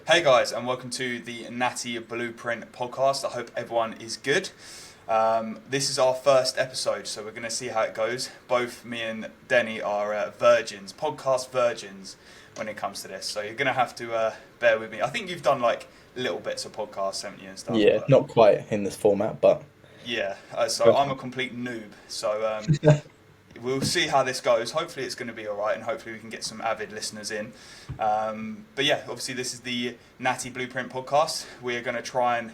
Hey guys, and welcome to the Natty Blueprint podcast. I hope everyone is good. This is our first episode, so we're going to see how it goes. Both me and Denny are virgins, podcast virgins, when it comes to this. So you're going to have to bear with me. I think you've done like little bits of podcasts, haven't you, and stuff. Yeah, But not quite in this format, but yeah, so I'm a complete noob. So we'll see how this goes. Hopefully it's going to be all right, and hopefully we can get some avid listeners in. But yeah, obviously this is the Natty Blueprint podcast. We're going to try and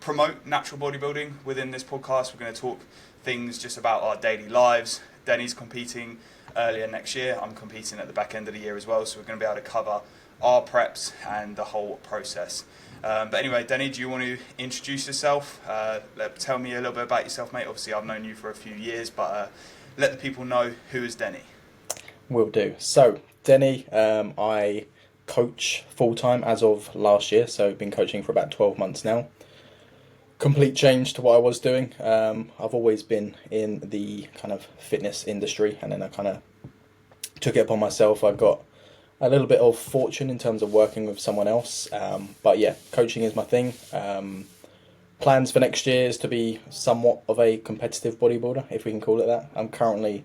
promote natural bodybuilding within this podcast. We're going to talk things just about our daily lives. Denny's competing earlier next year. I'm competing at the back end of the year as well, so we're going to be able to cover our preps and the whole process. But anyway, Denny, do you want to introduce yourself? Tell me a little bit about yourself, mate. Obviously, I've known you for a few years, but let the people know who is Denny. will do. So, Denny, I coach full time as of last year, so I've been coaching for about 12 months now. Complete change to what I was doing. I've always been in the kind of fitness industry, and then I kind of took it upon myself. I got a little bit of fortune in terms of working with someone else, but yeah, coaching is my thing. Plans for next year is to be somewhat of a competitive bodybuilder, if we can call it that. I'm currently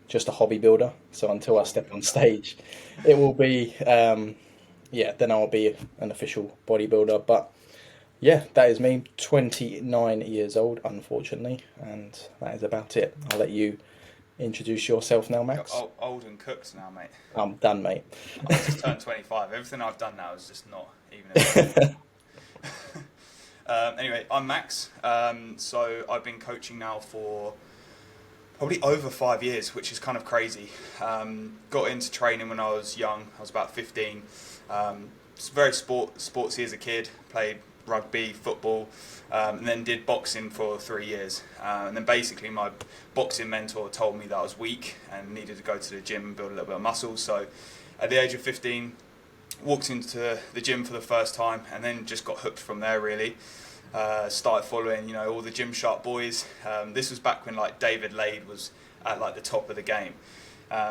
just a hobby builder, so until I step on stage, it will be, then I'll be an official bodybuilder. But yeah, that is me, 29 years old, unfortunately, and that is about it. I'll let you introduce yourself now, You're Max. old and cooked now, mate. I'm done, mate. I've just turned 25. Everything I've done now is just not even a bit. Anyway, I'm Max. So I've been coaching now for probably over 5 years, which is kind of crazy. Got into training when I was young. I was about 15. Was very sportsy as a kid. Played rugby, football, and then did boxing for 3 years. And then basically my boxing mentor told me that I was weak and needed to go to the gym and build a little bit of muscle. So at the age of 15, walked into the gym for the first time and then just got hooked from there really. Started following all the Gymshark boys. This was back when like David Lade was at like the top of the game.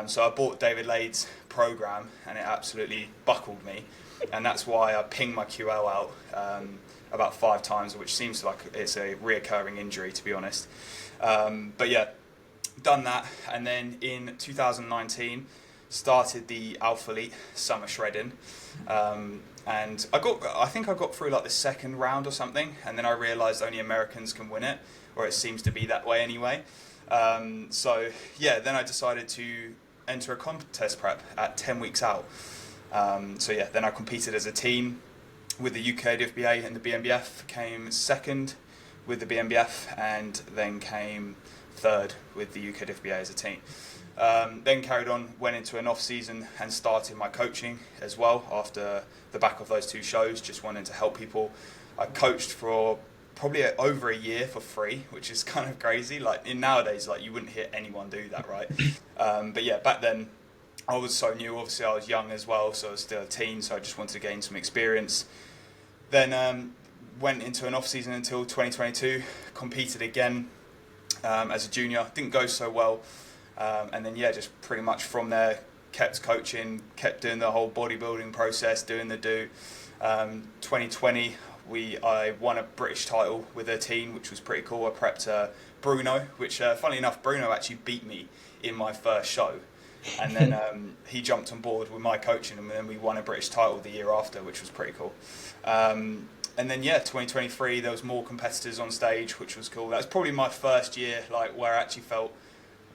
So I bought David Lade's program and it absolutely buckled me, and that's why I pinged my QL out about 5 times, which seems like it's a reoccurring injury, to be honest. But yeah, done that, and then in 2019 started the Alpha Elite Summer Shredding, and I think I got through like the second round or something, and then I realised only Americans can win it, or it seems to be that way anyway. So yeah, then I decided to enter a contest prep at 10 weeks out. So yeah, then I competed as a team with the UK DFBA and the BMBF, came second with the BMBF, and then came third with the UK DFBA as a team. Then carried on, went into an off season and started my coaching as well after the back of those 2 shows, just wanting to help people. I coached for probably over a year for free, which is kind of crazy. Like in nowadays, like you wouldn't hear anyone do that, right? But yeah, back then I was so new. Obviously I was young as well, so I was still a teen, so I just wanted to gain some experience. Then went into an off season until 2022, competed again as a junior. Didn't go so well. And then yeah, just pretty much from there kept coaching, kept doing the whole bodybuilding process, doing the do. 2020 I won a British title with a team, which was pretty cool. I prepped Bruno, which funnily enough Bruno actually beat me in my first show, and then he jumped on board with my coaching, and then we won a British title the year after, which was pretty cool. And then yeah, 2023 there was more competitors on stage, which was cool. That was probably my first year like where I actually felt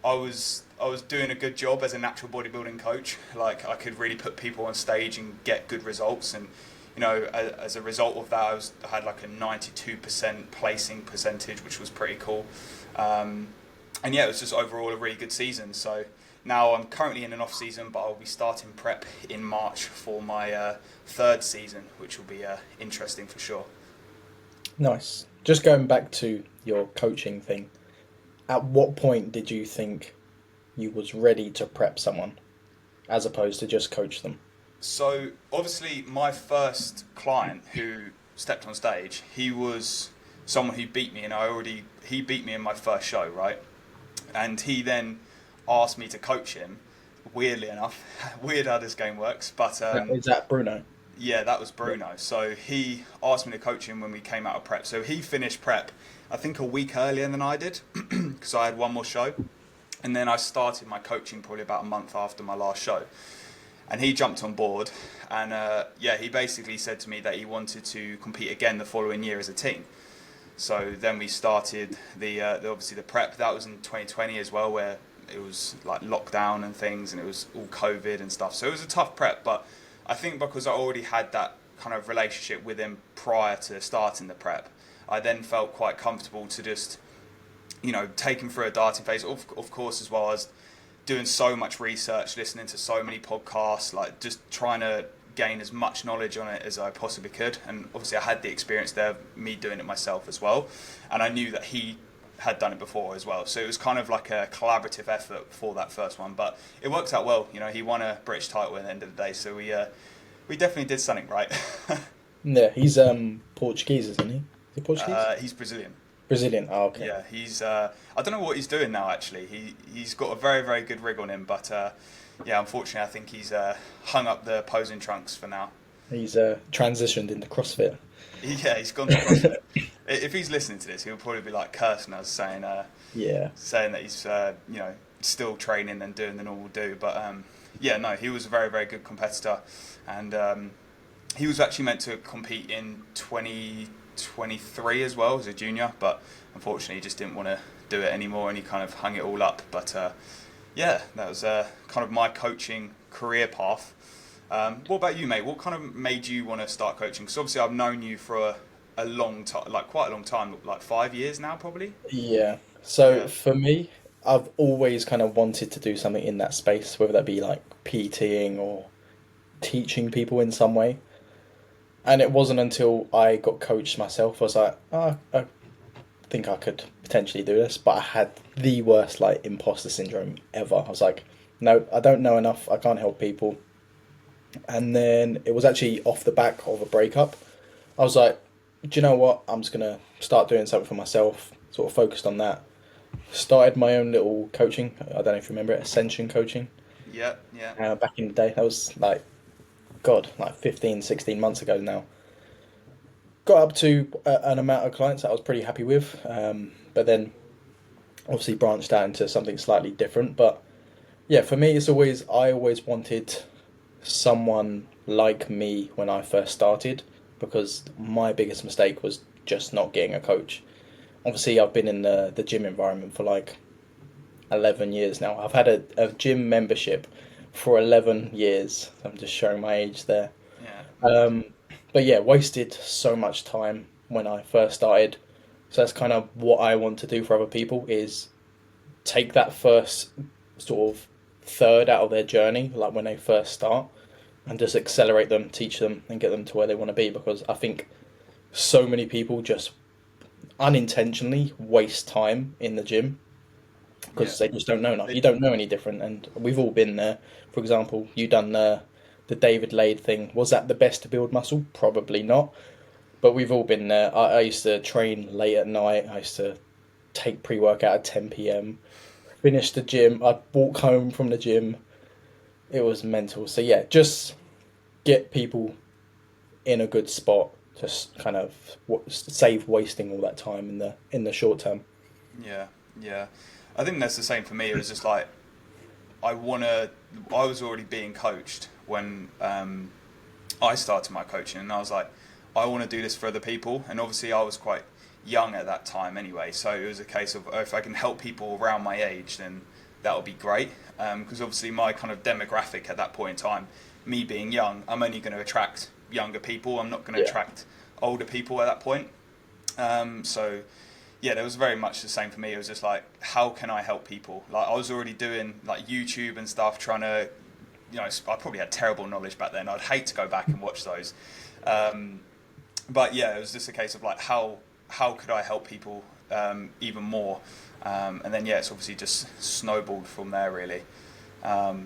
I was doing a good job as a natural bodybuilding coach. Like I could really put people on stage and get good results, and as a result of that, I had like a 92% placing percentage, which was pretty cool. And yeah, it was just overall a really good season. So now I'm currently in an off season, but I'll be starting prep in March for my 3rd season, which will be interesting for sure. Nice. Just going back to your coaching thing, at what point did you think you was ready to prep someone as opposed to just coach them? So obviously my first client who stepped on stage, he was someone who beat me, and he beat me in my first show, right? And he then asked me to coach him. Weirdly enough, weird how this game works, but Is that Bruno? Yeah, that was Bruno. So he asked me to coach him when we came out of prep. So he finished prep, I think a week earlier than I did, because I had one more show. And then I started my coaching probably about a month after my last show. And he jumped on board. And yeah, he basically said to me that he wanted to compete again the following year as a team. So then we started obviously the prep. That was in 2020 as well, where it was like lockdown and things, and it was all COVID and stuff. So it was a tough prep, but I think because I already had that kind of relationship with him prior to starting the prep, I then felt quite comfortable to just, take him through a dieting phase. Of course, as well as doing so much research, listening to so many podcasts, like just trying to gain as much knowledge on it as I possibly could. And obviously I had the experience there of me doing it myself as well. And I knew that he had done it before as well. So it was kind of like a collaborative effort for that first one. But it worked out well. He won a British title at the end of the day. So we definitely did something right. Yeah, he's Portuguese, isn't he? Is he Portuguese? He's Brazilian. Brazilian. Oh, okay. Yeah, he's. I don't know what he's doing now. Actually, he's got a very very good rig on him, but yeah, unfortunately, I think he's hung up the posing trunks for now. He's transitioned into CrossFit. Yeah, he's gone to CrossFit. If he's listening to this, he'll probably be like cursing us, saying that he's still training and doing the normal do. But yeah, no, he was a very very good competitor, and he was actually meant to compete in 2023 as well as a junior, but unfortunately he just didn't want to do it anymore, and he kind of hung it all up. But yeah, that was kind of my coaching career path. What about you, mate? What kind of made you want to start coaching? Because obviously I've known you for a long time, like quite a long time, like 5 years now probably. Yeah. So Yeah. for me, I've always kind of wanted to do something in that space, whether that be like PTing or teaching people in some way. And it wasn't until I got coached myself, I was like, oh, I think I could potentially do this. But I had the worst like imposter syndrome ever. I was like, no, I don't know enough. I can't help people. And then it was actually off the back of a breakup. I was like, do you know what? I'm just gonna start doing something for myself. Sort of focused on that. Started my own little coaching. I don't know if you remember it, Ascension coaching. Yeah, yeah. Back in the day, that was like, God, like 15, 16 months ago now. Got up to an amount of clients that I was pretty happy with, but then obviously branched out into something slightly different. But yeah, for me, I always wanted someone like me when I first started, because my biggest mistake was just not getting a coach. Obviously, I've been in the gym environment for like 11 years now. I've had a gym membership for 11 years. I'm just showing my age there. Yeah. Um, but yeah, wasted so much time when I first started. So that's kind of what I want to do for other people, is take that first sort of third out of their journey, like when they first start, and just accelerate them, teach them, and get them to where they want to be. Because I think so many people just unintentionally waste time in the gym Yeah. because they just don't know enough. You don't know any different, and we've all been there. For example, you done the David Lade thing. Was that the best to build muscle? Probably not. But we've all been there. I used to train late at night. I used to take pre-workout at 10 p.m. Finish the gym. I'd walk home from the gym. It was mental. So yeah, just get people in a good spot to kind of save wasting all that time in the short term. Yeah, yeah. I think that's the same for me. It was just like I was already being coached when I started my coaching, and I was like, I want to do this for other people. And obviously I was quite young at that time anyway, so it was a case of, if I can help people around my age, then that would be great. Because obviously my kind of demographic at that point in time, me being young, I'm only going to attract younger people. I'm not going to attract older people at that point. So yeah, that was very much the same for me. It was just like, how can I help people? Like I was already doing like YouTube and stuff, trying to, I probably had terrible knowledge back then. I'd hate to go back and watch those. But yeah, it was just a case of like, how could I help people even more? And then yeah, it's obviously just snowballed from there really. But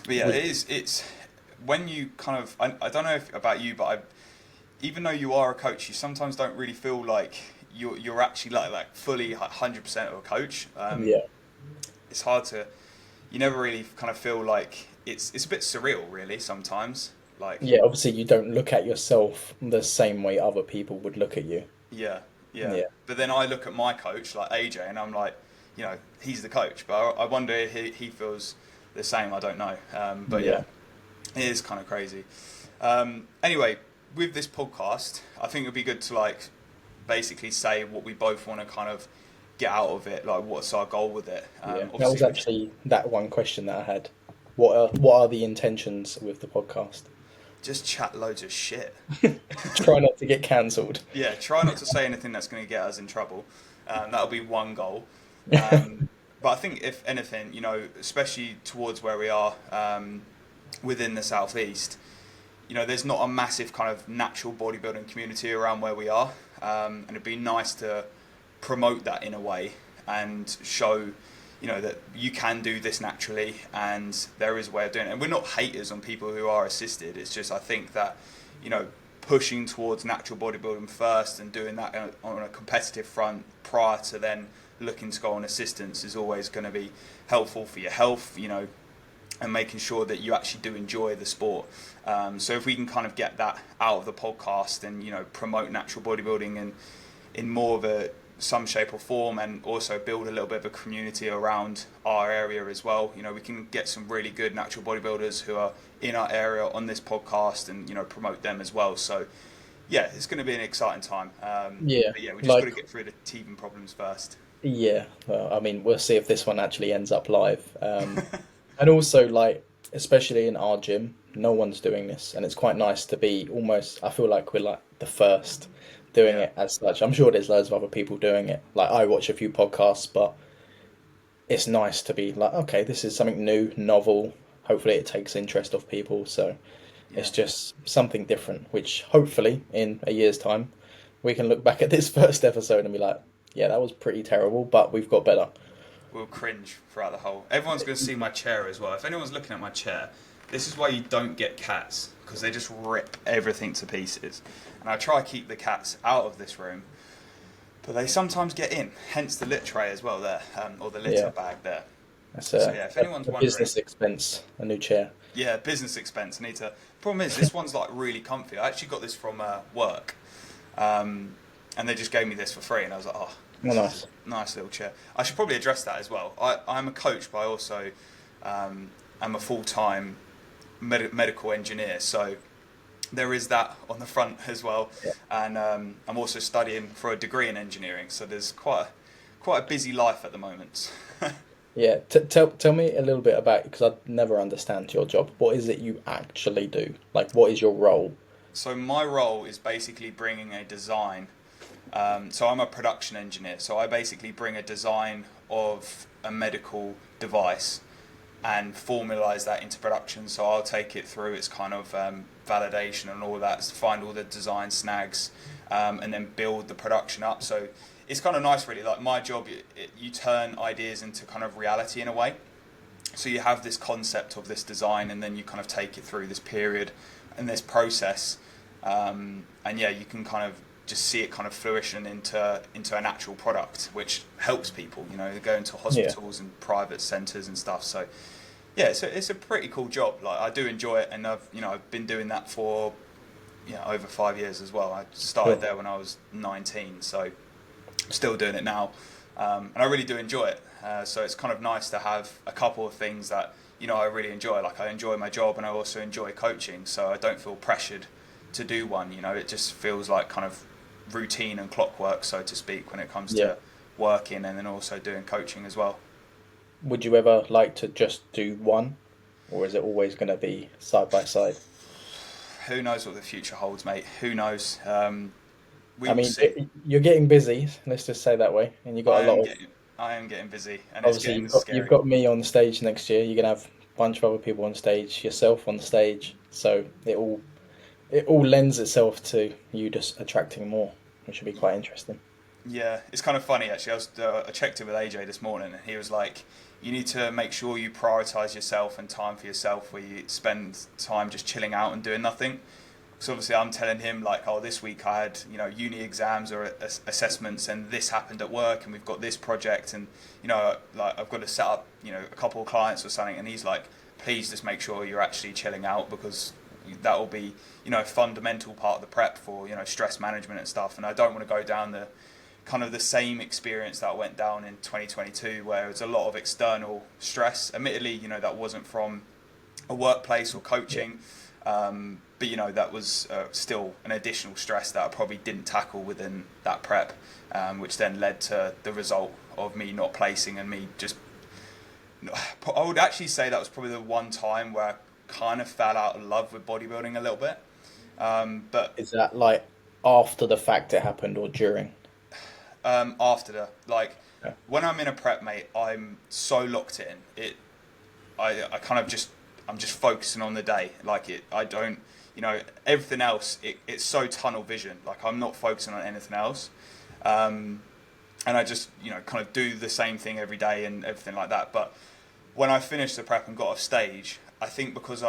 yeah, it's when you kind of, I don't know about you, but even though you are a coach, you sometimes don't really feel like you're actually like fully 100% of a coach. Yeah. It's hard to, you never really kind of feel like it's a bit surreal really sometimes. Like, Yeah, obviously you don't look at yourself the same way other people would look at you. yeah, yeah. Yeah, But then I look at my coach, like AJ, and I'm like, he's the coach. But I wonder if he feels the same. I don't know. But yeah, yeah, it is kind of crazy. Anyway, with this podcast, I think it'd be good to like basically say what we both want to kind of get out of it. Like, what's our goal with it? yeah. That was Obviously, actually that one question that I had. What are the intentions with the podcast? just chat loads of shit. Try not to get cancelled. Yeah, try not to say anything that's going to get us in trouble. That'll be one goal. But I think if anything, especially towards where we are within the southeast, there's not a massive kind of natural bodybuilding community around where we are, and it'd be nice to promote that in a way and show, that you can do this naturally and there is a way of doing it. And we're not haters on people who are assisted. It's just I think that, pushing towards natural bodybuilding first and doing that on a competitive front prior to then looking to go on assistance is always going to be helpful for your health, and making sure that you actually do enjoy the sport. So if we can kind of get that out of the podcast and, promote natural bodybuilding and in more of some shape or form, and also build a little bit of a community around our area as well. We can get some really good natural bodybuilders who are in our area on this podcast and, promote them as well. So yeah, it's going to be an exciting time. Yeah, But yeah, we just got like to get through the teething problems first. yeah. Well, I mean, we'll see if this one actually ends up live. And also, like, especially in our gym, no one's doing this, and it's quite nice to be almost. I feel like we're like the first doing Yeah. it as such. I'm sure there's loads of other people doing it. Like, I watch a few podcasts, but it's nice to be like, okay, this is something new, novel. Hopefully, it takes interest of people. So Yeah. it's just something different, which hopefully in a year's time we can look back at this first episode and be like, yeah, that was pretty terrible, but we've got better. We'll cringe throughout the whole. Everyone's going to see my chair as well. If anyone's looking at my chair, this is why you don't get cats, because they just rip everything to pieces. And I try to keep the cats out of this room, but they sometimes get in. Hence the litter tray as well there, or the litter Yeah. bag there. That's So yeah, if anyone's a wondering, business expense, a new chair. yeah, business expense. I need to. Problem is, this one's like really comfy. I actually got this from work, and they just gave me this for free, and I was like, oh, Oh, nice. nice little chair. I should probably address that as well. I'm a coach, but I also am a full-time medical engineer. So there is that on the front as well. Yeah. And I'm also studying for a degree in engineering. So there's quite a busy life at the moment. Yeah, tell me a little bit about, because I never understand your job. What is it you actually do? Like, what is your role? So my role is basically bringing a design. So I'm a production engineer. So I basically bring a design of a medical device and formalize that into production. So I'll take it through its kind of validation and all that, find all the design snags, and then build the production up. So it's kind of nice, really. Like my job, you turn ideas into kind of reality in a way. So you have this concept of this design, and then you kind of take it through this period and this process, and yeah, you can kind of just see it kind of fruition into an actual product, which helps people. They go into hospitals and private centres and stuff. So yeah, it's a pretty cool job. Like I do enjoy it, and I've been doing that for over 5 years as well. I started there when I was 19, so I'm still doing it now, and I really do enjoy it. So it's kind of nice to have a couple of things that I really enjoy. Like I enjoy my job, and I also enjoy coaching. So I don't feel pressured to do one. It just feels like kind of routine and clockwork, so to speak, when it comes to working and then also doing coaching as well. Would you ever like to just do one, or is it always going to be side by side? Who knows what the future holds, mate? Who knows? I mean, you're getting busy. Let's just say that way, and you got a lot of. I am getting busy, and it's Obviously, getting scary. you've got me on stage next year. You're gonna have a bunch of other people on stage, yourself on stage. So it all lends itself to you just attracting more, which should be quite interesting. Yeah, it's kind of funny actually. I checked it with AJ this morning, and he was like, "You need to make sure you prioritize yourself and time for yourself, where you spend time just chilling out and doing nothing." So obviously, I'm telling him like, "Oh, this week I had uni exams or assessments, and this happened at work, and we've got this project, and like I've got to set up a couple of clients or something." And he's like, "Please just make sure you're actually chilling out, because that will be, a fundamental part of the prep for, stress management and stuff. And I don't want to go down the kind of the same experience that I went down in 2022, where it was a lot of external stress. Admittedly, that wasn't from a workplace or coaching, but that was still an additional stress that I probably didn't tackle within that prep, which then led to the result of me not placing and me just. I would actually say that was probably the one time where I kind of fell out of love with bodybuilding a little bit. But Is that like after the fact it happened or during? after the Yeah. when I'm in a prep, mate, I'm so locked in. I kind of I'm just focusing on the day. I don't, everything else. It's so tunnel vision. Like I'm not focusing on anything else. And I just, kind of do the same thing every day and everything like that. But when I finished the prep and got off stage, I think because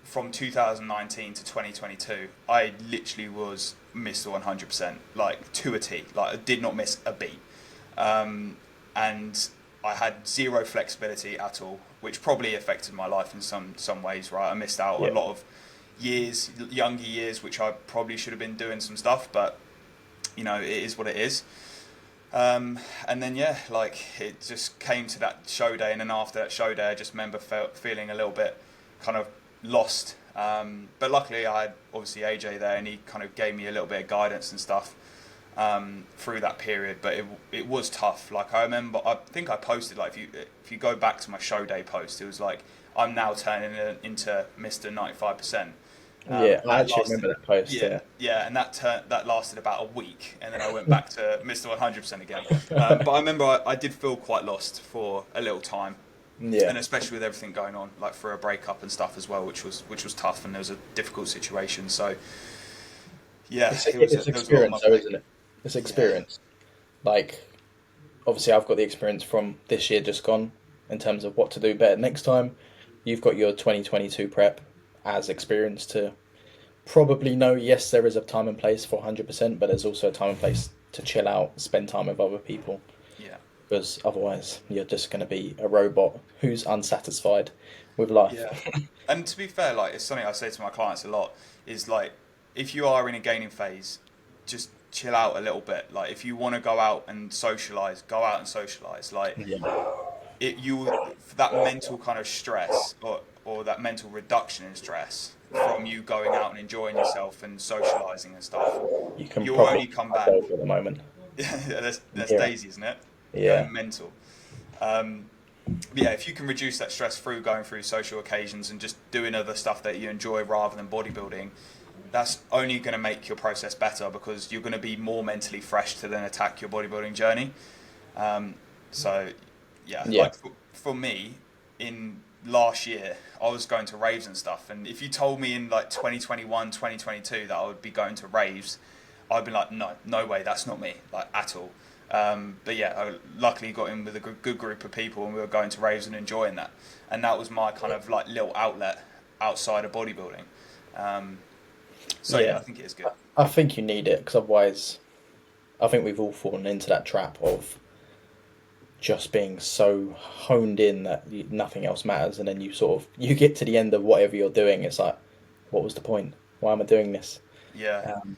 from 2019 to 2022, I literally was Mr. 100%, like to a T. Like I did not miss a beat. And I had zero flexibility at all, which probably affected my life in some ways, right? I missed out Yeah. a lot of younger years, which I probably should have been doing some stuff, but, it is what it is. And then, it just came to that show day, and then after that show day, I just remember feeling a little bit kind of lost. But luckily, I had obviously AJ there, and he kind of gave me a little bit of guidance and stuff through that period. But it was tough. Like I remember, I think I posted if you go back to my show day post, it was like I'm now turning into Mr. 95%. Yeah, I actually Lasted, remember that post. yeah, Yeah. yeah, and that lasted about a week, and then I went back to Mr. 100% again. But I remember I did feel quite lost for a little time, Yeah. and especially with everything going on, like for a breakup and stuff as well, which was tough, and there was a difficult situation. So yeah, It's, there was it's there was a lot on my experience, though, plate. isn't it? It's Yeah, experience. Like, obviously, I've got the experience from this year just gone in terms of what to do better next time. You've got your 2022 prep as experience to probably know, yes, there is a time and place for 100%, but there's also a time and place to chill out, spend time with other people, yeah, because otherwise you're just going to be a robot who's unsatisfied with life. yeah. And to be fair, like it's something I say to my clients a lot is like if you are in a gaining phase, just chill out a little bit. Like if you want to go out and socialize, go out and socialize. Like Yeah. that mental kind of stress or that mental reduction in stress from you going out and enjoying yourself and socializing and stuff, You can you'll probably only come back. myself at the moment. That's Yeah. Daisy, isn't it? Yeah. Going mental. But yeah, if you can reduce that stress through going through social occasions and just doing other stuff that you enjoy rather than bodybuilding, that's only going to make your process better because you're going to be more mentally fresh to then attack your bodybuilding journey. So yeah, Yeah. like for me, in last year, I was going to raves and stuff. And if you told me in like 2021, 2022 that I would be going to raves, I'd be like, no way, that's not me, like at all. But yeah, I luckily got in with a good group of people and we were going to raves and enjoying that. And that was my kind of like little outlet outside of bodybuilding. So yeah, I Yeah. think it is good. I think you need it because otherwise, I think we've all fallen into that trap of just being so honed in that nothing else matters, and then you get to the end of whatever you're doing. It's like, what was the point? Why am I doing this? Yeah. Um,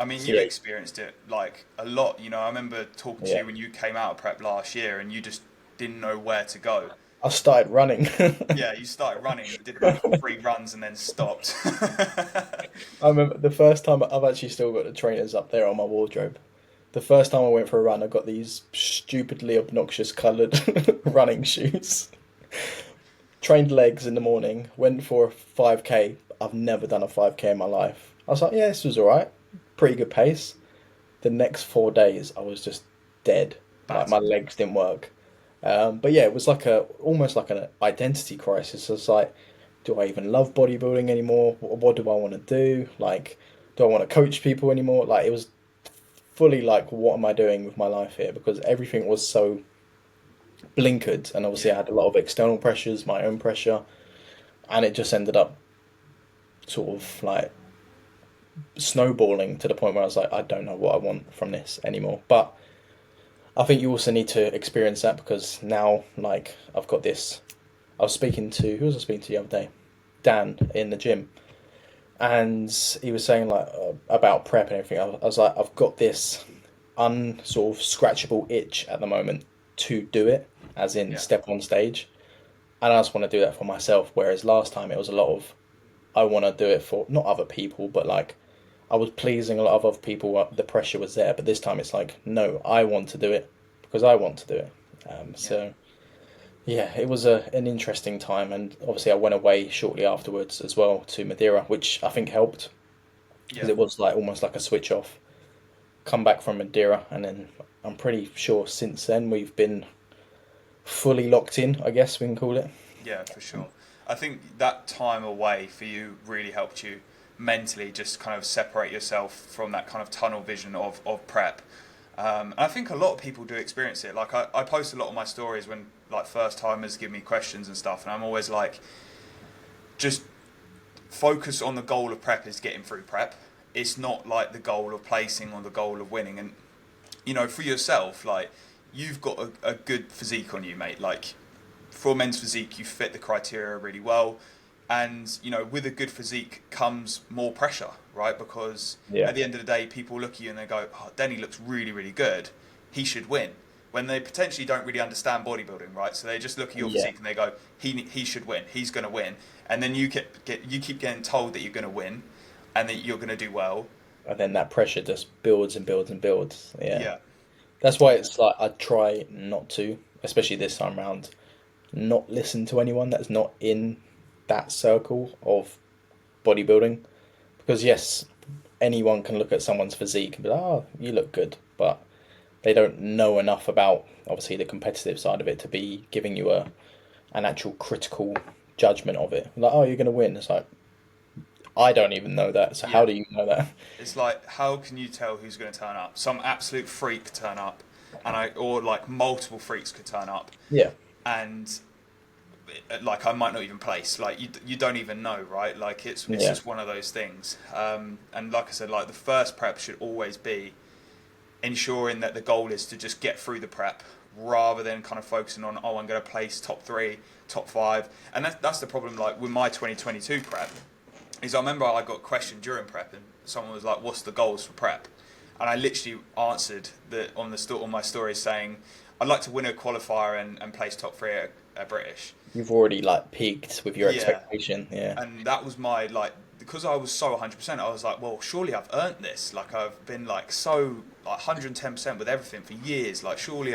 I mean, so you yeah, experienced it like a lot. I remember talking to yeah. you when you came out of prep last year and you just didn't know where to go. I started running. Yeah, you started running, did about 3 runs and then stopped. I remember the first time I've actually still got the trainers up there on my wardrobe. The first time I went for a run, I got these stupidly obnoxious coloured running shoes. Trained legs in the morning, went for a 5k. I've never done a 5k in my life. I was like, yeah, this was alright. Pretty good pace. The next 4 days, I was just dead. Like my Battered. legs didn't work. But yeah, it was like almost like an identity crisis. It's like, do I even love bodybuilding anymore? What do I want to do? Like, do I want to coach people anymore? Like, it was fully like, what am I doing with my life here? Because everything was so blinkered, and obviously I Yeah, had a lot of external pressures, my own pressure, and it just ended up sort of like snowballing to the point where I was like, I don't know what I want from this anymore. But I think you also need to experience that because now, like, I've got this. I was speaking to who was I speaking to the other day? Dan in the gym, and he was saying like about prep and everything. I was like, I've got this unsort of scratchable itch at the moment to do it, as in Yeah. step on stage, and I just want to do that for myself. Whereas last time it was a lot of I want to do it for not other people, but like I was pleasing a lot of other people. The pressure was there, but this time it's like no, I want to do it because I want to do it. Yeah. So yeah, it was an interesting time, and obviously I went away shortly afterwards as well to Madeira, which I think helped because Yeah. it was like almost like a switch off. Come back from Madeira, and then I'm pretty sure since then we've been fully locked in. I guess we can call it. Yeah, for sure. I think that time away for you really helped you mentally just kind of separate yourself from that kind of tunnel vision of prep. And I think a lot of people do experience it. Like I post a lot of my stories when like first timers give me questions and stuff, and I'm always like, just focus on the goal of prep is getting through prep. It's not like the goal of placing or the goal of winning. And you know, for yourself, like you've got a good physique on you, mate. Like for men's physique, you fit the criteria really well. And, you know, with a good physique comes more pressure, right? Because Yeah, at the end of the day, people look at you and they go, oh, Denny looks really, really good. He should win. When they potentially don't really understand bodybuilding, right? So they just look at your yeah. physique and they go, he should win. He's going to win. And then you keep getting told that you're going to win and that you're going to do well. And then that pressure just builds and builds and builds. Yeah, Yeah. that's why Yeah. it's like I try not to, especially this time round, not listen to anyone that's not in that circle of bodybuilding. Because yes, anyone can look at someone's physique and be like, "Oh, you look good," but they don't know enough about obviously the competitive side of it to be giving you an actual critical judgment of it. Like, oh, you're gonna win. It's like I don't even know that. So how Yeah. do you know that? It's like, how can you tell who's going to turn up? Some absolute freak turn up, or like multiple freaks could turn up, Yeah, and like I might not even place. Like you don't even know, right? Like it's yeah, just one of those things. And like I said, like the first prep should always be ensuring that the goal is to just get through the prep rather than kind of focusing on, oh, I'm going to place top three, top five. And that's the problem. Like with my 2022 prep, is I remember I got a question during prep and someone was like, what's the goals for prep? And I literally answered on my story saying, I'd like to win a qualifier and place top three at British. you've already like peaked with your Yeah. expectation. Yeah, And that was my, like, because I was so 100%, I was like, well, surely I've earned this. Like, I've been like so like 110% with everything for years. Like, surely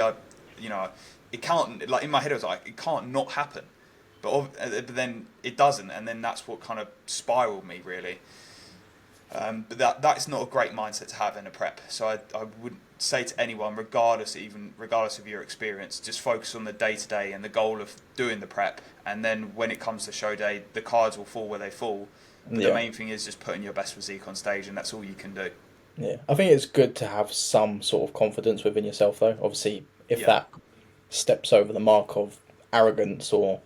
you know, it can't, like in my head I was like, it can't not happen. But then it doesn't, and then that's what kind of spiraled me really. But that's not a great mindset to have in a prep. So I would say to anyone, regardless of your experience, just focus on the day to day and the goal of doing the prep. And then when it comes to show day, the cards will fall where they fall. But the yeah, main thing is just putting your best physique on stage, and that's all you can do. yeah. I think it's good to have some sort of confidence within yourself, though. Obviously, if Yeah, that steps over the mark of arrogance or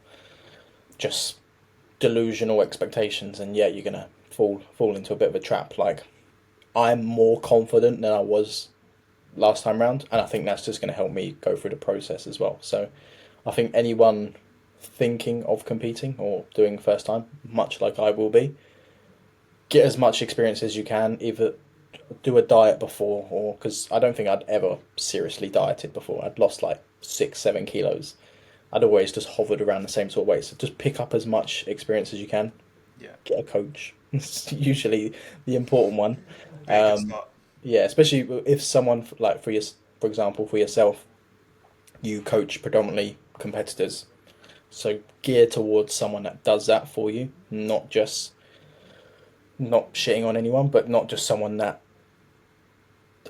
just delusional expectations, and yeah, you're gonna fall into a bit of a trap. Like I'm more confident than I was last time round, and I think that's just gonna help me go through the process as well. So I think anyone thinking of competing or doing first time, much like I will be, get as much experience as you can. Either do a diet before, or because I don't think I'd ever seriously dieted before. I'd lost like 6, 7 kilos. I'd always just hovered around the same sort of weight. So just pick up as much experience as you can. yeah, Get a coach. It's usually the important one. be a good Um, start. yeah, especially if someone like for example, for yourself, you coach predominantly competitors. So gear towards someone that does that for you, not shitting on anyone, but not just someone that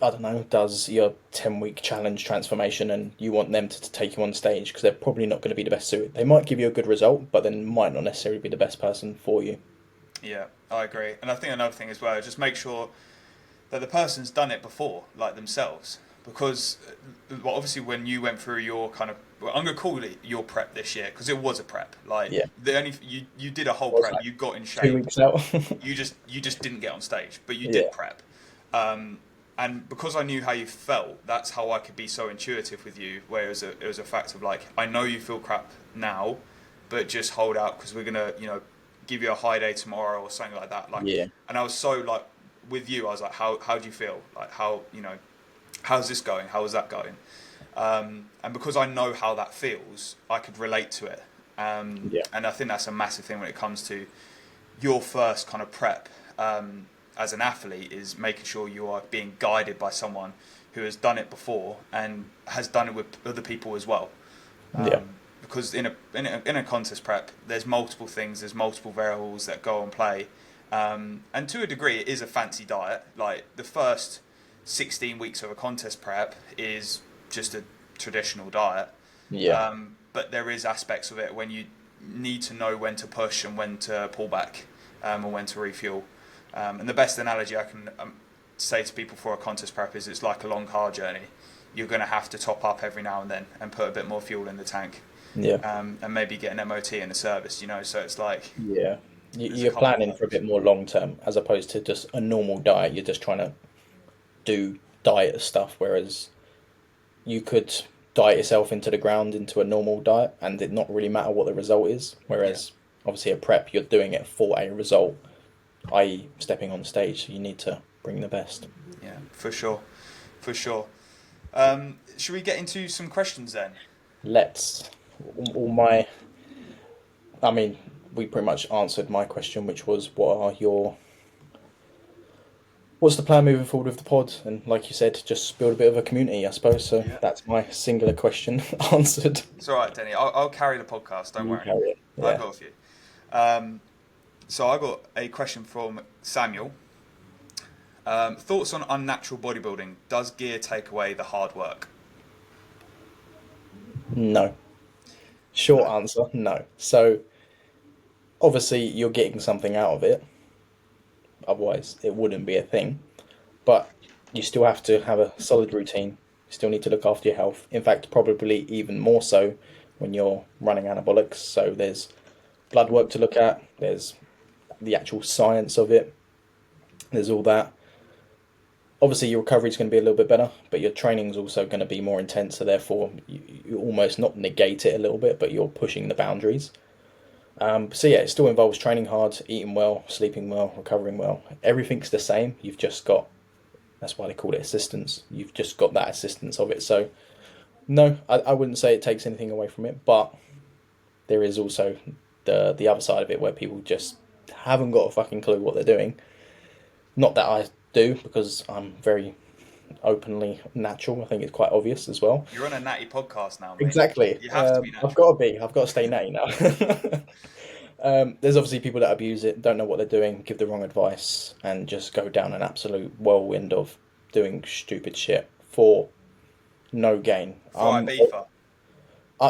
I don't know does your 10 week challenge transformation and you want them to take you on stage because they're probably not going to be the best suited. They might give you a good result, but then might not necessarily be the best person for you. Yeah, I agree. And I think another thing as well, just make sure that the person's done it before, like themselves. Because, well, obviously, when you went through your kind of, well, I'm gonna call it your prep this year because it was a prep. Like Yeah, you did a whole was prep, like you got in two shape. weeks out. You just didn't get on stage, but you Yeah, did prep. Um, and because I knew how you felt, that's how I could be so intuitive with you. Where it was a fact of like, I know you feel crap now, but just hold out because we're gonna give you a high day tomorrow or something like that. Like, Yeah. and I was so like with you, I was like, how do you feel? Like, how, how's this going? How is that going? And because I know how that feels, I could relate to it. Yeah. And I think that's a massive thing when it comes to your first kind of prep as an athlete, is making sure you are being guided by someone who has done it before and has done it with other people as well. Yeah. Because in a contest prep, there's multiple things, there's multiple variables that go on play, and to a degree, it is a fancy diet. Like the first 16 weeks of a contest prep is just a traditional diet, Yeah. but there is aspects of it when you need to know when to push and when to pull back, or when to refuel. And the best analogy I can say to people for a contest prep is it's like a long car journey. You're going to have to top up every now and then and put a bit more fuel in the tank. Yeah. And maybe get an MOT and a service, so it's like Yeah. there's a You're couple of planning for a levels. bit more long term as opposed to just a normal diet. You're just trying to do diet stuff, whereas you could diet yourself into the ground into a normal diet and it not really matter what the result is. Yeah, Whereas obviously a prep, you're doing it for a result, i.e., stepping on stage. So you need to bring the best. yeah, for sure, for sure. Should we get into some questions then? Let's all my. I mean, we pretty much answered my question, which was, what's the plan moving forward with the pod? And like you said, just build a bit of a community, I suppose. So Yeah, that's my singular question answered. it's all right, Denny. I'll carry the podcast. Don't You worry. carry it. I've Yeah. got a few. Um, so I got a question from Samuel. Thoughts on unnatural bodybuilding? Does gear take away the hard work? No. No. Short answer, no. So obviously you're getting something out of it. Otherwise, it wouldn't be a thing. But you still have to have a solid routine. You still need to look after your health. In fact, probably even more so when you're running anabolics. So there's blood work to look at. There's the actual science of it. There's all that. Obviously, your recovery is going to be a little bit better, but your training is also going to be more intense. So therefore, you almost not negate it a little bit, but you're pushing the boundaries. So yeah, it still involves training hard, eating well, sleeping well, recovering well. Everything's the same. You've just got, that's why they call it assistance. You've just got that assistance of it. So no, I wouldn't say it takes anything away from it, but there is also the other side of it where people just haven't got a fucking clue what they're doing. Not that I do, because I'm very openly natural. I think it's quite obvious as well. You're on a Natty podcast now, mate. Exactly. You have to be I've natural. got to be. I've got to stay natty now. There's obviously people that abuse it, don't know what they're doing, give the wrong advice, and just go down an absolute whirlwind of doing stupid shit for no gain. For Ibiza.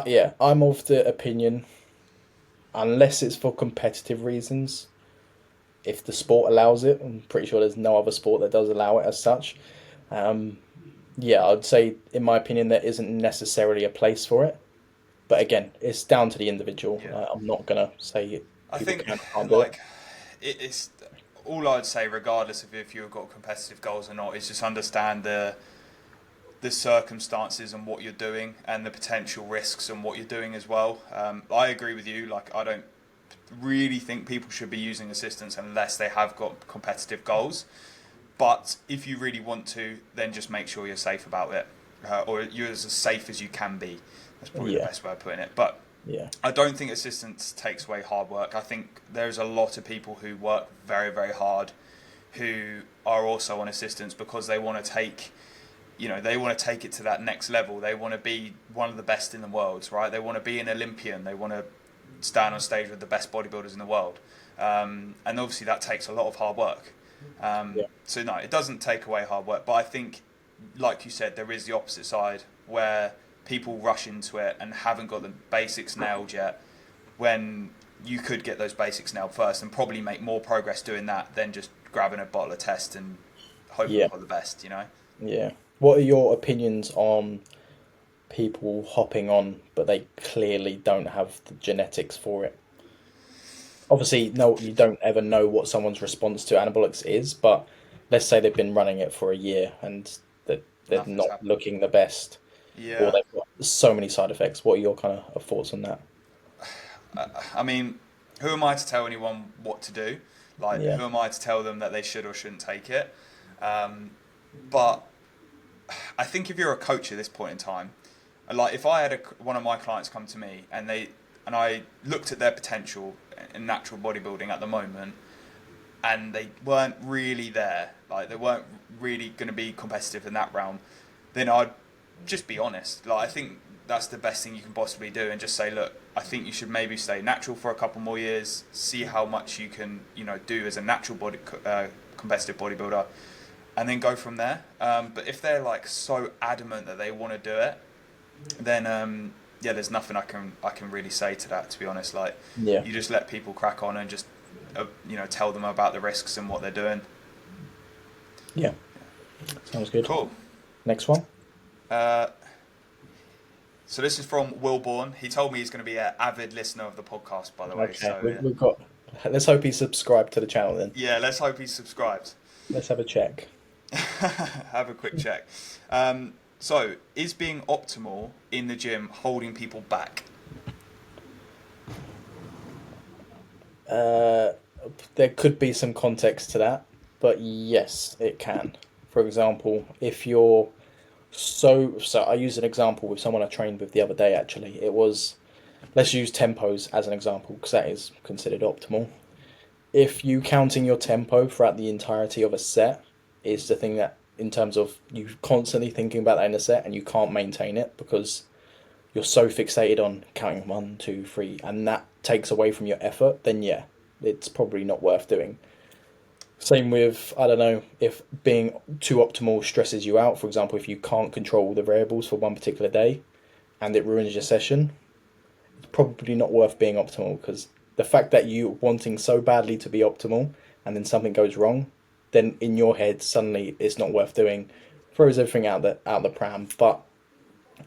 Yeah, I'm of the opinion, unless it's for competitive reasons, if the sport allows it, I'm pretty sure there's no other sport that does allow it as such. Um, yeah, I'd say, in my opinion, there isn't necessarily a place for it. But again, it's down to the individual. Yeah. I'm not gonna say I people think, can or can't do it. like, it's all I'd say, regardless of if you've got competitive goals or not, is just understand the circumstances and what you're doing and the potential risks and what you're doing as well. I agree with you. Like, I don't really think people should be using assistance unless they have got competitive goals. But if you really want to, then just make sure you're safe about it, or you're as safe as you can be. That's probably the Yeah, best way of putting it. But yeah, I don't think assistance takes away hard work. I think there's a lot of people who work very, very hard who are also on assistance because they want to take, they want to take it to that next level. They want to be one of the best in the world, right? They want to be an Olympian. They want to stand on stage with the best bodybuilders in the world. And obviously that takes a lot of hard work. yeah, So no, it doesn't take away hard work. But I think, like you said, there is the opposite side where people rush into it and haven't got the basics nailed yet, when you could get those basics nailed first and probably make more progress doing that than just grabbing a bottle of test and hoping yeah, for the best, yeah. What are your opinions on people hopping on, but they clearly don't have the genetics for it? Obviously, no, you don't ever know what someone's response to anabolics is, but let's say they've been running it for a year and they're Nothing's not happened. looking the best, or Yeah. they've got so many side effects. What are your kind of thoughts on that? I mean, who am I to tell anyone what to do? Like, Yeah. who am I to tell them that they should or shouldn't take it? But I think if you're a coach at this point in time, like if I had one of my clients come to me and I looked at their potential in natural bodybuilding at the moment, and they weren't really there, like they weren't really going to be competitive in that realm, then I'd just be honest. Like I think that's the best thing you can possibly do, and just say, look, I think you should maybe stay natural for a couple more years, see how much you can, do as a natural competitive bodybuilder, and then go from there. But if they're like so adamant that they want to do it, then yeah, there's nothing I can really say to that. To be honest, like Yeah. you just let people crack on and just tell them about the risks and what they're doing. Yeah. Sounds good. Cool. Next one. So this is from Wilborn. He told me he's going to be an avid listener of the podcast, by the way. Okay. So We've got. Let's hope he's subscribed to the channel then. yeah, let's hope he's subscribed. Let's have a check. Have a quick check. So, is being optimal in the gym holding people back? There could be some context to that, but yes, it can. For example, if you're so I used an example with someone I trained with the other day. Actually, it was, let's use tempos as an example because that is considered optimal. If you counting your tempo throughout the entirety of a set is the thing that, in terms of you constantly thinking about that in a set and you can't maintain it because you're so fixated on counting 1, 2, 3, and that takes away from your effort, then yeah, it's probably not worth doing. Same with, I don't know, if being too optimal stresses you out. For example, if you can't control the variables for one particular day and it ruins your session, it's probably not worth being optimal, because the fact that you wanting so badly to be optimal and then something goes wrong, then in your head suddenly it's not worth doing. Throws everything out the pram. But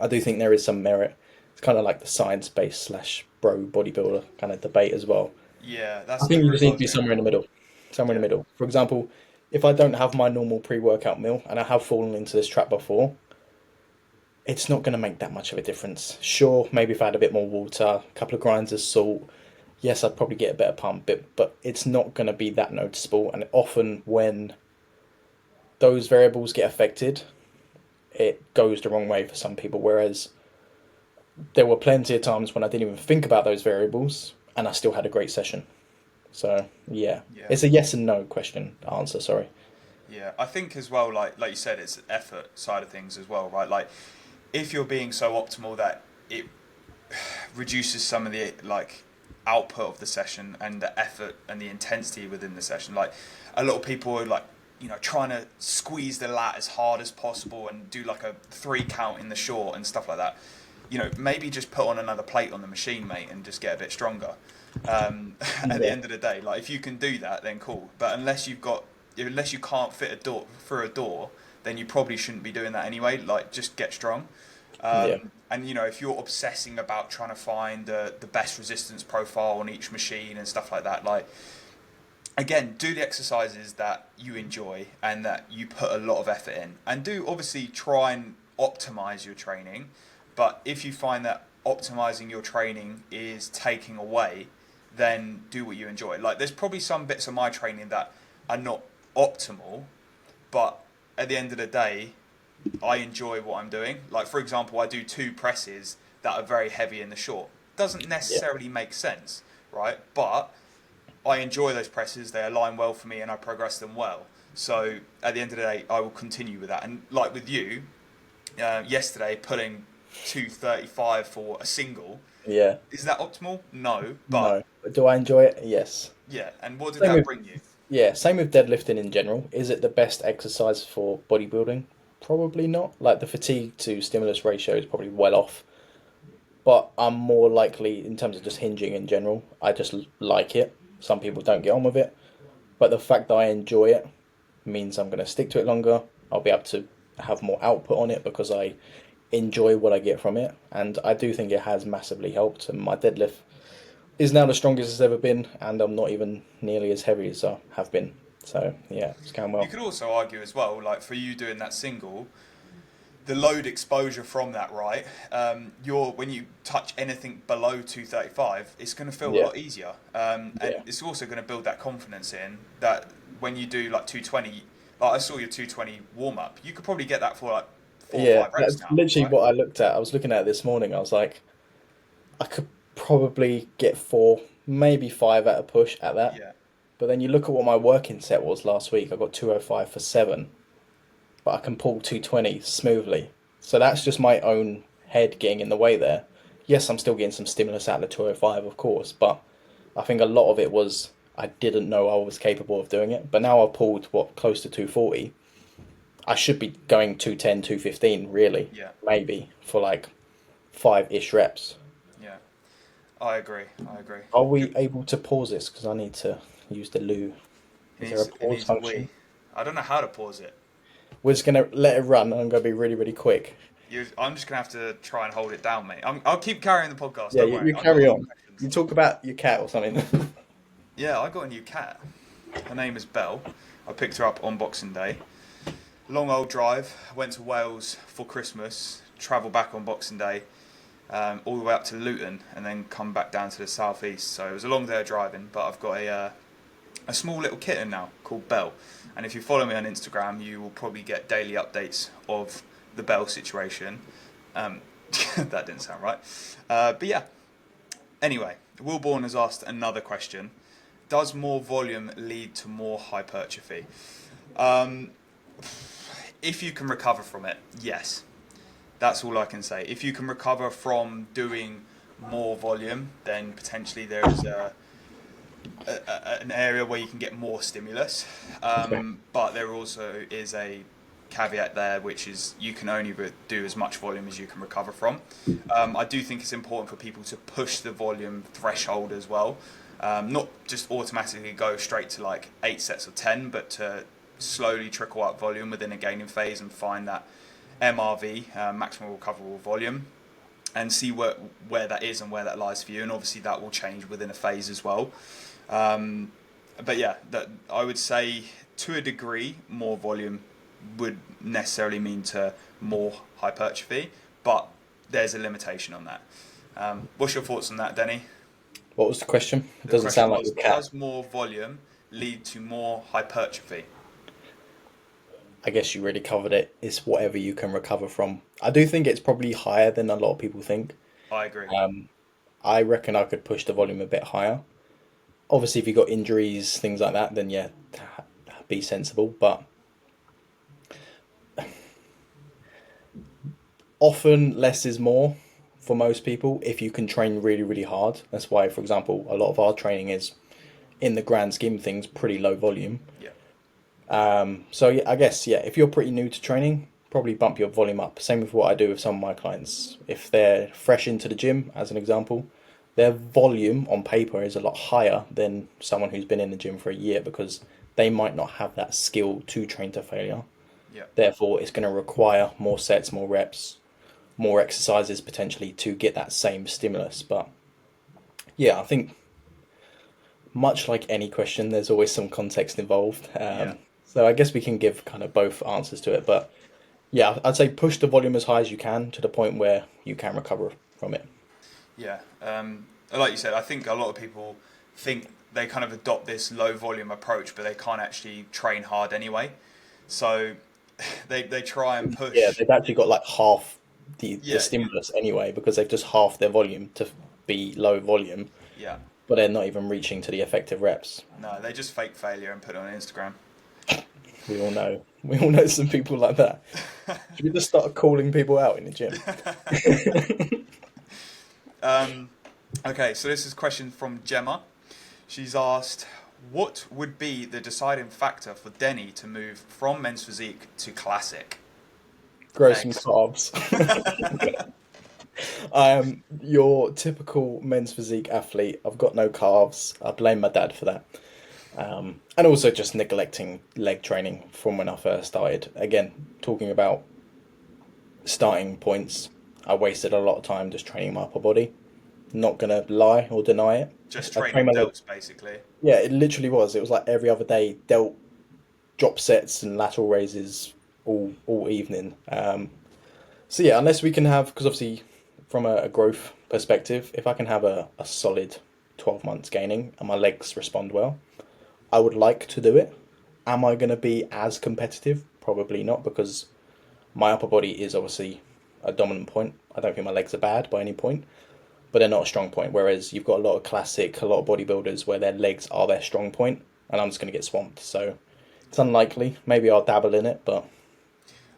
I do think there is some merit. It's kind of like the science-based / bro bodybuilder kind of debate as well. Yeah, that's I think the you route just I need to was be going somewhere in the for. middle. Somewhere in the Yeah, middle. For example, if I don't have my normal pre-workout meal, and I have fallen into this trap before, it's not going to make that much of a difference. Sure, maybe if I had a bit more water, a couple of grinds of salt, yes, I'd probably get a better pump, but it's not going to be that noticeable. And often when those variables get affected, it goes the wrong way for some people. Whereas there were plenty of times when I didn't even think about those variables, and I still had a great session. So yeah, yeah, it's a yes and no question answer. Sorry. yeah. I think as well, like you said, it's the effort side of things as well, right? Like if you're being so optimal that it reduces some of the like output of the session and the effort and the intensity within the session. Like a lot of people are like, trying to squeeze the lat as hard as possible and do like a 3 count in the short and stuff like that. Maybe just put on another plate on the machine, mate, and just get a bit stronger. At the Yeah. end of the day, like if you can do that, then cool. But unless you can't fit a door through a door, then you probably shouldn't be doing that anyway. Like just get strong. Yeah. And if you're obsessing about trying to find the best resistance profile on each machine and stuff like that, like again, do the exercises that you enjoy and that you put a lot of effort in, and do obviously try and optimize your training. But if you find that optimizing your training is taking away, then do what you enjoy. Like there's probably some bits of my training that are not optimal, but at the end of the day, I enjoy what I'm doing. Like for example, I do 2 presses that are very heavy in the short. Doesn't Yeah. necessarily make sense, right? But I enjoy those presses. They align well for me, and I progress them well. So at the end of the day, I will continue with that. And like with you, yesterday pulling 235 for a single, Yeah. is that optimal? No, but No. But do I enjoy it? Yes. yeah. And what did Same that with bring you? Yeah. Same with deadlifting in general. Is it the best exercise for bodybuilding? Probably not. Like the fatigue to stimulus ratio is probably well off. But I'm more likely in terms of just hinging in general. I just like it. Some people don't get on with it, but the fact that I enjoy it means I'm going to stick to it longer. I'll be able to have more output on it because I enjoy what I get from it, and I do think it has massively helped. And my deadlift is now the strongest it's ever been, and I'm not even nearly as heavy as I have been. So yeah, it's going You well. could also argue as well, like for you doing that single, the load exposure from that, right? When you touch anything below 235, it's going to feel a Yeah, lot easier, and yeah, it's also going to build that confidence in that when you do like 220, like I saw your 220 warm up, you could probably get that for like four or yeah. five reps That's now, literally right? what I looked at. I was looking at it this morning. I was like, I could probably get four, maybe five at a push at that. Yeah, But then you look at what my working set was last week. I got 205 for seven, but I can pull 220 smoothly. So that's just my own head getting in the way there. Yes, I'm still getting some stimulus out of the 205, of course, but I think a lot of it was I didn't know I was capable of doing it. But now I've pulled what close to 240. I should be going 210, 215, really, yeah, maybe for like five-ish reps. yeah. I agree. I agree. Are we Good. able to pause this? Because I need to use the loo. Is there a It pause needs a function? wee. I don't know how to pause it. We're just gonna let it run. I'm gonna be really, really quick. I'm just gonna have to try and hold it down, mate. I'll keep carrying the podcast. Yeah, Don't you, worry. you I've got a carry lot of on. questions. You talk about your cat or something. Yeah, I got a new cat. Her name is Belle. I picked her up on Boxing Day. Long old drive. Went to Wales for Christmas. Travel back on Boxing Day, all the way up to Luton, and then come back down to the southeast. So it was a long day of driving. But I've got a small little kitten now called Belle. And if you follow me on Instagram, you will probably get daily updates of the Belle situation. That didn't sound right. But yeah. Anyway, Wilborn has asked another question. Does more volume lead to more hypertrophy? Um, if you can recover from it, yes. That's all I can say. If you can recover from doing more volume, then potentially there is an area where you can get more stimulus. Okay. But there also is a caveat there, which is you can only do as much volume as you can recover from. I do think it's important for people to push the volume threshold as well. Not just automatically go straight to like 8 sets of 10, but to slowly trickle up volume within a gaining phase and find that MRV, maximum recoverable volume, and see where that is and where that lies for you. And obviously that will change within a phase as well. But yeah, that I would say to a degree, more volume would necessarily mean to more hypertrophy, but there's a limitation on that. What's your thoughts on that, Denny? What was the question? It The doesn't question sound like was, your cat. does more volume lead to more hypertrophy? I guess you really covered it. It's whatever you can recover from. I do think it's probably higher than a lot of people think. I agree. I reckon I could push the volume a bit higher. Obviously, if you got injuries, things like that, then yeah, be sensible. But often less is more for most people if you can train really, really hard. That's why, for example, a lot of our training is, in the grand scheme of things, pretty low volume. Yeah, So yeah, I guess yeah, if you're pretty new to training, probably bump your volume up. Same with what I do with some of my clients. If they're fresh into the gym, as an example, their volume on paper is a lot higher than someone who's been in the gym for a year because they might not have that skill to train to failure. yeah, Therefore, it's going to require more sets, more reps, more exercises potentially to get that same stimulus. But yeah, I think much like any question, there's always some context involved. yeah, So I guess we can give kind of both answers to it. But yeah, I'd say push the volume as high as you can to the point where you can recover from it. yeah. Like you said, I think a lot of people think they kind of adopt this low volume approach, but they can't actually train hard anyway. So they try and Yeah, push. they've actually got like half the Yeah, stimulus anyway because they've just halved their volume to be low volume, yeah. but they're not even reaching to the effective reps. No, they just fake failure and put it on Instagram. We all know. We all know some people like that. Should we just start calling people out in the gym? Okay, so this is a question from Gemma. She's asked, what would be the deciding factor for Denny to move from men's physique to classic? Grow some Thanks. carbs. I am your typical men's physique athlete. I've got no calves. I blame my dad for that. And also just neglecting leg training from when I first started. Again, talking about starting points, I wasted a lot of time just training my upper body. Not gonna lie or deny it. Just I train training my leg. delts, basically. Yeah, it literally was. It was like every other day, delt drop sets and lateral raises all evening. So yeah, unless we can have, because obviously from a growth perspective, if I can have a solid 12 months gaining and my legs respond well, I would like to do it. Am I going to be as competitive? Probably not, because my upper body is obviously a dominant point. I don't think my legs are bad by any point, but they're not a strong point. Whereas you've got a lot of a lot of bodybuilders where their legs are their strong point, and I'm just going to get swamped. So it's unlikely. Maybe I'll dabble in it, but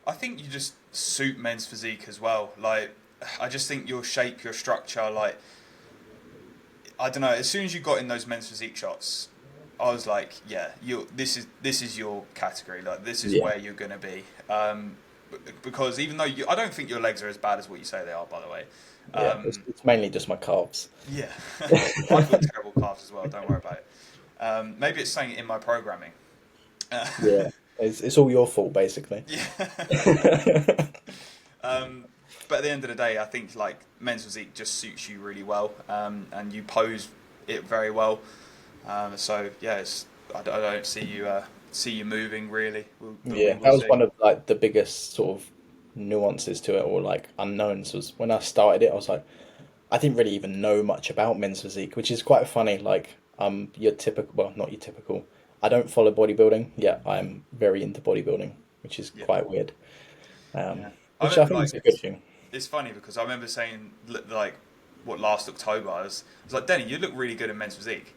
I think you just suit men's physique as well. Like, I just think your shape, your structure, like, I don't know. As soon as you got in those men's physique shots, I was like, yeah, this is your category. Like, this is yeah, where you're gonna be. Because even though I don't think your legs are as bad as what you say they are, by the way. yeah. It's mainly just my calves. Yeah, I've got terrible calves as well. Don't worry about it. Maybe it's saying it in my programming. Yeah, it's all your fault basically. Yeah. Um, but at the end of the day, I think like men's physique just suits you really well, and you pose it very well. So yeah, I don't see you moving really. We Yeah, will that was see. one of like the biggest sort of nuances to it, or like unknowns, was when I started it. I was like, I didn't really even know much about men's physique, which is quite funny. Like, your typical, well, not your typical. I don't follow bodybuilding. Yeah, I'm very into bodybuilding, which is Yeah, quite weird. Um, yeah. I which I remember think like is a good thing. it's funny because I remember saying like what last October I was like, Denny, you look really good in men's physique.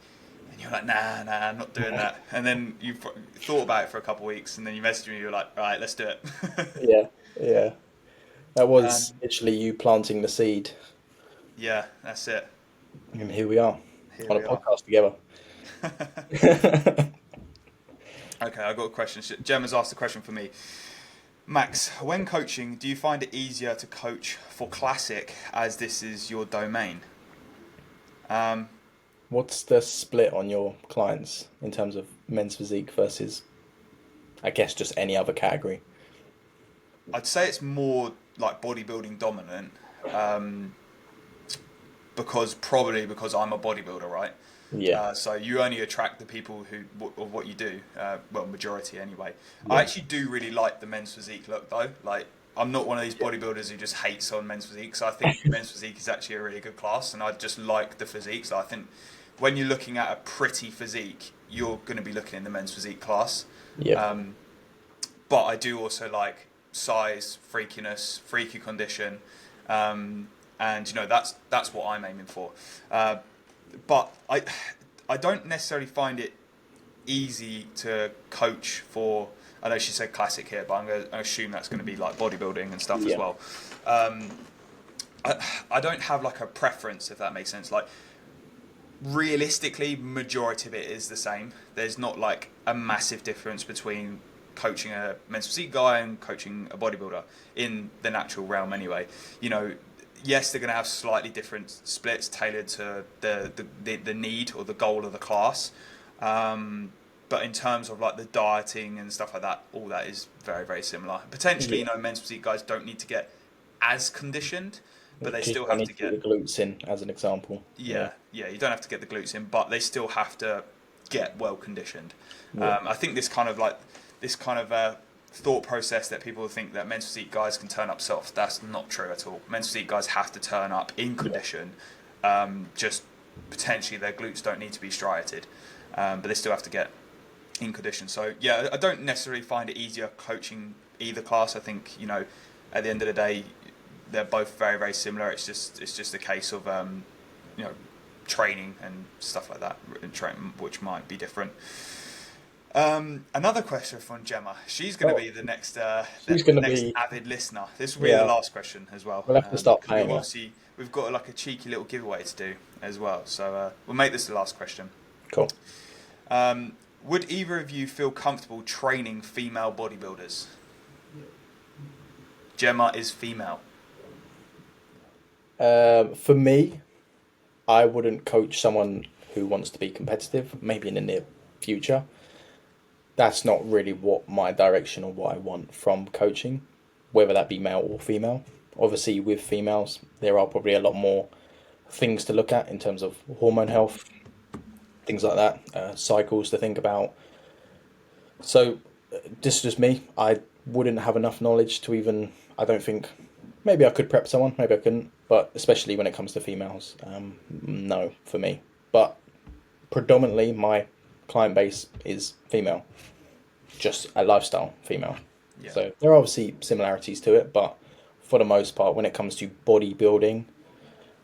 And you're like, nah, I'm not doing that. And then you thought about it for a couple of weeks, and then you messaged me. You're like, all right, let's do it. Yeah, yeah. That was um, literally you planting the seed, yeah, that's it. and here we are Here on a we are. podcast together. Okay, I got a question. Gemma's asked a question for me. Max, when coaching, do you find it easier to coach for classic as this is your domain? Um, What's the split on your clients in terms of men's physique versus, I guess, just any other category? I'd say it's more like bodybuilding dominant, um, because I'm a bodybuilder, right? Yeah, So you only attract the people of what you do. Well, majority anyway. I yeah, actually do really like the men's physique look though. Like, I'm not one of these bodybuilders who just hates on men's physique. So I think men's physique is actually a really good class, and I just like the physique. So I think when you're looking at a pretty physique, you're going to be looking in the men's physique class. yeah, Um, but I do also like size, freakiness, freaky condition, and that's what I'm aiming for. But I don't necessarily find it easy to coach for. I know she said classic here, but I'm going to assume that's going to be like bodybuilding and stuff as yeah, well. Um, I don't have like a preference, if that makes sense. Like, realistically, majority of it is the same. There's not like a massive difference between coaching a men's physique guy and coaching a bodybuilder in the natural realm anyway. You know, yes, they're going to have slightly different splits tailored to the need or the goal of the class. But in terms of like the dieting and stuff like that, all that is very, very similar. Potentially, yeah. men's physique guys don't need to get as conditioned, but they Just still don't have need to to get get. the glutes in as an example. Yeah, Yeah. You don't have to get the glutes in, but they still have to get well conditioned. yeah, I think this kind of thought process that people think that men's physique guys can turn up soft. That's not true at all. Men's physique guys have to turn up in yeah, condition. Just potentially their glutes don't need to be striated, but they still have to get in condition. So yeah, I don't necessarily find it easier coaching either class. I think at the end of the day, they're both very, very similar. It's just a case of you know training and stuff like that, which might be different. Another question from Gemma. She's going to Oh, be the next she's the gonna next be. avid listener. This will be the Yeah, last question as well, we'll have to start because paying her. we've got like a cheeky little giveaway to do as well. So we'll make this the last question. Cool. Would either of you feel comfortable training female bodybuilders? Gemma is female. For me, I wouldn't coach someone who wants to be competitive. Maybe in the near future. That's not really what my direction or what I want from coaching, whether that be male or female. Obviously, with females, there are probably a lot more things to look at in terms of hormone health, things like that, cycles to think about. So, this is just me. I wouldn't have enough knowledge to even, I don't think, maybe I could prep someone, maybe I couldn't, but especially when it comes to females, no for me. But predominantly my client base is female, just a lifestyle female. Yeah. So there are obviously similarities to it, but for the most part, when it comes to bodybuilding,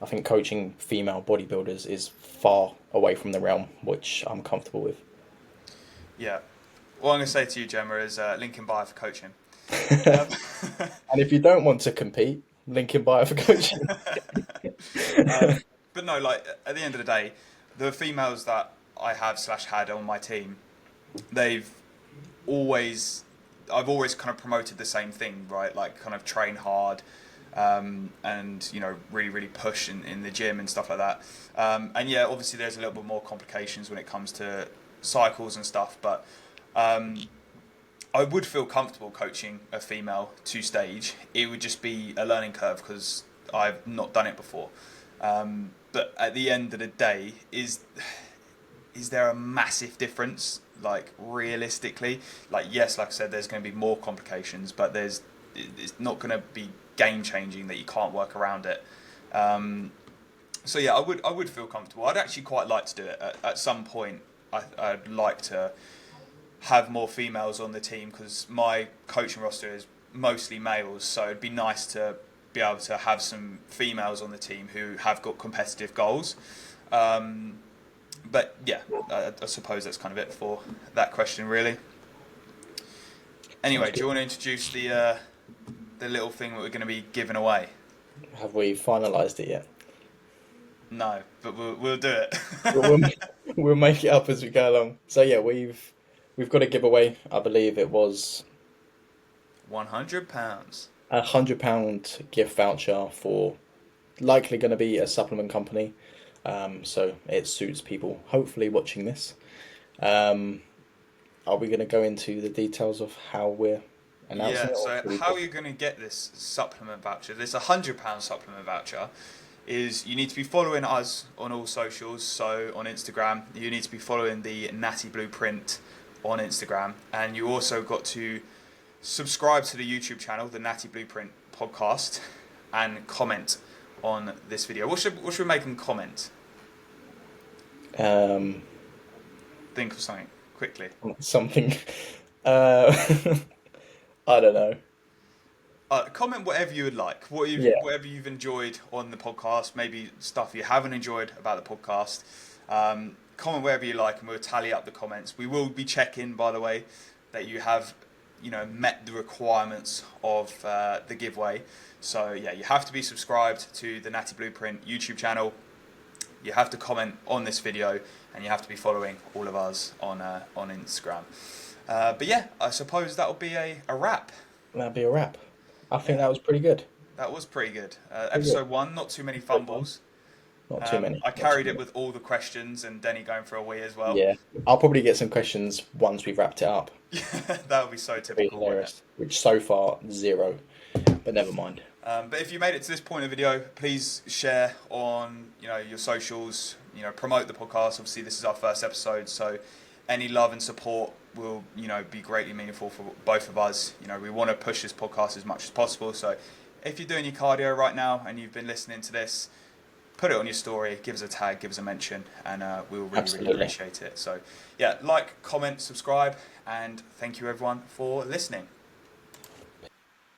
I think coaching female bodybuilders is far away from the realm which I'm comfortable with. Yeah. What I'm going to say to you, Gemma, is link in bio for coaching. Um, And if you don't want to compete, link in bio for coaching. but no, like at the end of the day, the females that I have / had on my team, they've always, I've always kind of promoted the same thing, right? Like kind of train hard, and really really push in the gym and stuff like that. And yeah, obviously there's a little bit more complications when it comes to cycles and stuff, but I would feel comfortable coaching a female to stage. It would just be a learning curve because I've not done it before. But at the end of the day, is there a massive difference? Like realistically, like yes, like I said, there's going to be more complications, but it's not going to be game changing that you can't work around it. So yeah, I would feel comfortable. I'd actually quite like to do it at some point. I'd like to have more females on the team because my coaching roster is mostly males, so it'd be nice to be able to have some females on the team who have got competitive goals. But yeah, I suppose that's kind of it for that question, really. Anyway, do you want to introduce the little thing that we're going to be giving away? Have we finalised it yet? No, but we'll do it. We'll, we'll make it up as we go along. So yeah, we've got a giveaway. I believe it was £100. £100 gift voucher for likely going to be a supplement company. So it suits people hopefully watching this. Are we going to go into the details of how we're announcing it? Yeah, so how are you going to get this supplement voucher? This £100 supplement voucher is you need to be following us on all socials. So on Instagram, you need to be following the Natty Blueprint on Instagram, and you also got to subscribe to the YouTube channel, the Natty Blueprint podcast, and comment on this video. What should we make and comment? Think of something quickly. Something. I don't know. Comment whatever you would like. Whatever you've enjoyed on the podcast. Maybe stuff you haven't enjoyed about the podcast. Comment wherever you like, and we'll tally up the comments. We will be checking, by the way, that you have, met the requirements of the giveaway. So yeah, you have to be subscribed to the Natty Blueprint YouTube channel. You have to comment on this video, and you have to be following all of us on Instagram. But yeah, I suppose that'll be a wrap. That'll be a wrap. I think that was pretty good. That was pretty good. Episode 1, not too many fumbles. Not too many. I carried it with all the questions and Denny going for a wee as well. Yeah, I'll probably get some questions once we've wrapped it up. That would be so typical. Which so far 0, but never mind. But if you made it to this point of the video, please share on your socials. Promote the podcast. Obviously, this is our first episode, so any love and support will be greatly meaningful for both of us. We want to push this podcast as much as possible. So if you're doing your cardio right now and you've been listening to this, put it on your story, give us a tag, give us a mention, and we'll really appreciate it. So yeah, like, comment, subscribe, and thank you everyone for listening.